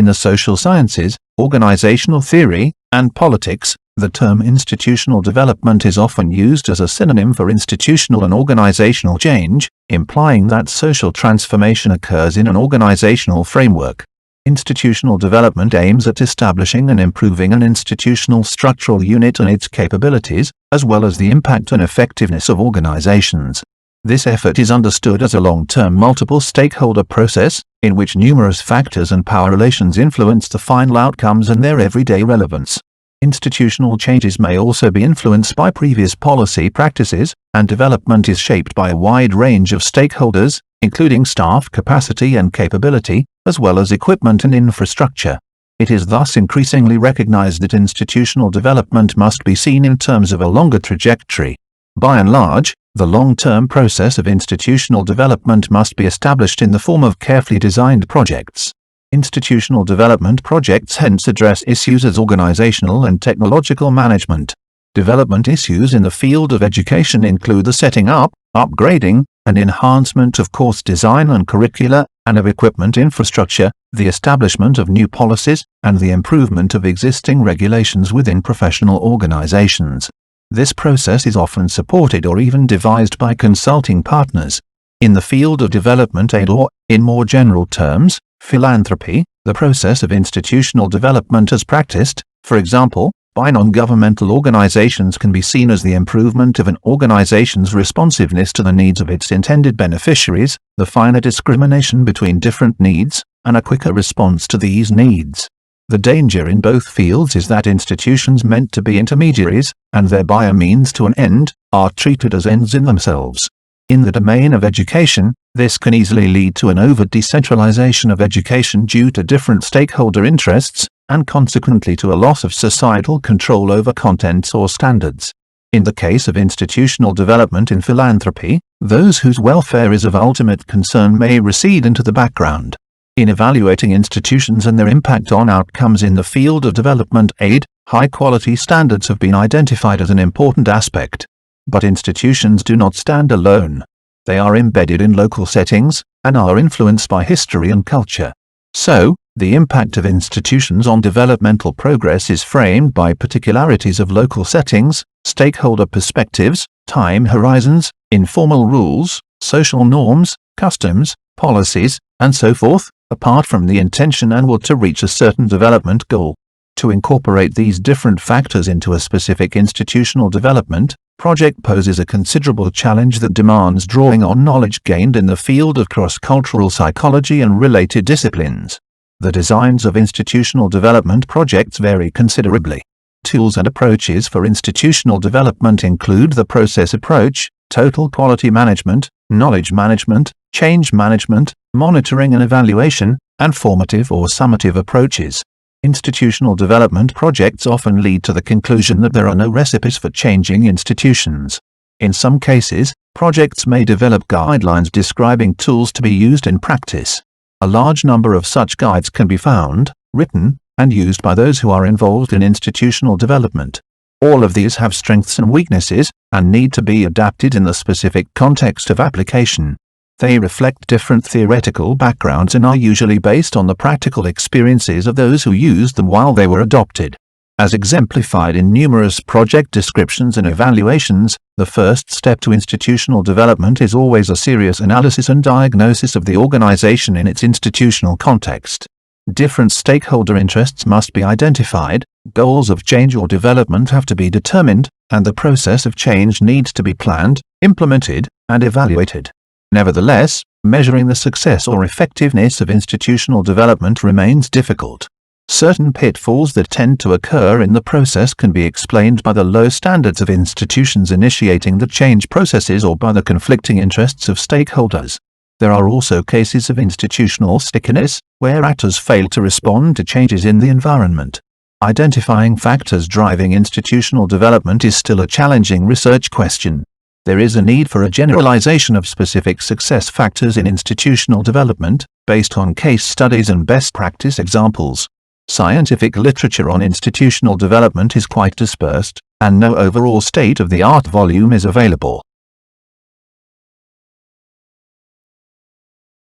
In the social sciences, organizational theory, and politics, the term institutional development is often used as a synonym for institutional and organizational change, implying that social transformation occurs in an organizational framework. Institutional development aims at establishing and improving an institutional structural unit and its capabilities, as well as the impact and effectiveness of organizations. This effort is understood as a long-term multiple-stakeholder process, in which numerous factors and power relations influence the final outcomes and their everyday relevance. Institutional changes may also be influenced by previous policy practices, and development is shaped by a wide range of stakeholders, including staff capacity and capability, as well as equipment and infrastructure. It is thus increasingly recognized that institutional development must be seen in terms of a longer trajectory. By and large, the long-term process of institutional development must be established in the form of carefully designed projects. Institutional development projects hence address issues as organizational and technological management. Development issues in the field of education include the setting up, upgrading, and enhancement of course design and curricula, and of equipment infrastructure, the establishment of new policies, and the improvement of existing regulations within professional organizations. This process is often supported or even devised by consulting partners. In the field of development aid or, in more general terms, philanthropy, the process of institutional development as practiced, for example, by non-governmental organizations can be seen as the improvement of an organization's responsiveness to the needs of its intended beneficiaries, the finer discrimination between different needs, and a quicker response to these needs. The danger in both fields is that institutions meant to be intermediaries, and thereby a means to an end, are treated as ends in themselves. In the domain of education, this can easily lead to an over-decentralization of education due to different stakeholder interests, and consequently to a loss of societal control over contents or standards. In the case of institutional development in philanthropy, those whose welfare is of ultimate concern may recede into the background. In evaluating institutions and their impact on outcomes in the field of development aid, high-quality standards have been identified as an important aspect. But institutions do not stand alone. They are embedded in local settings, and are influenced by history and culture. So, the impact of institutions on developmental progress is framed by particularities of local settings, stakeholder perspectives, time horizons, informal rules, social norms, customs, policies, and so forth, apart from the intention and will to reach a certain development goal. To incorporate these different factors into a specific institutional development project poses a considerable challenge that demands drawing on knowledge gained in the field of cross-cultural psychology and related disciplines. The designs of institutional development projects vary considerably. Tools and approaches for institutional development include the process approach, total quality management, knowledge management, change management, monitoring and evaluation, and formative or summative approaches. Institutional development projects often lead to the conclusion that there are no recipes for changing institutions. In some cases, projects may develop guidelines describing tools to be used in practice. A large number of such guides can be found, written, and used by those who are involved in institutional development. All of these have strengths and weaknesses, and need to be adapted in the specific context of application. They reflect different theoretical backgrounds and are usually based on the practical experiences of those who used them while they were adopted. As exemplified in numerous project descriptions and evaluations, the first step to institutional development is always a serious analysis and diagnosis of the organization in its institutional context. Different stakeholder interests must be identified, goals of change or development have to be determined, and the process of change needs to be planned, implemented, and evaluated. Nevertheless, measuring the success or effectiveness of institutional development remains difficult. Certain pitfalls that tend to occur in the process can be explained by the low standards of institutions initiating the change processes or by the conflicting interests of stakeholders. There are also cases of institutional stickiness, where actors fail to respond to changes in the environment. Identifying factors driving institutional development is still a challenging research question. There is a need for a generalization of specific success factors in institutional development, based on case studies and best practice examples. Scientific literature on institutional development is quite dispersed, and no overall state-of-the-art volume is available.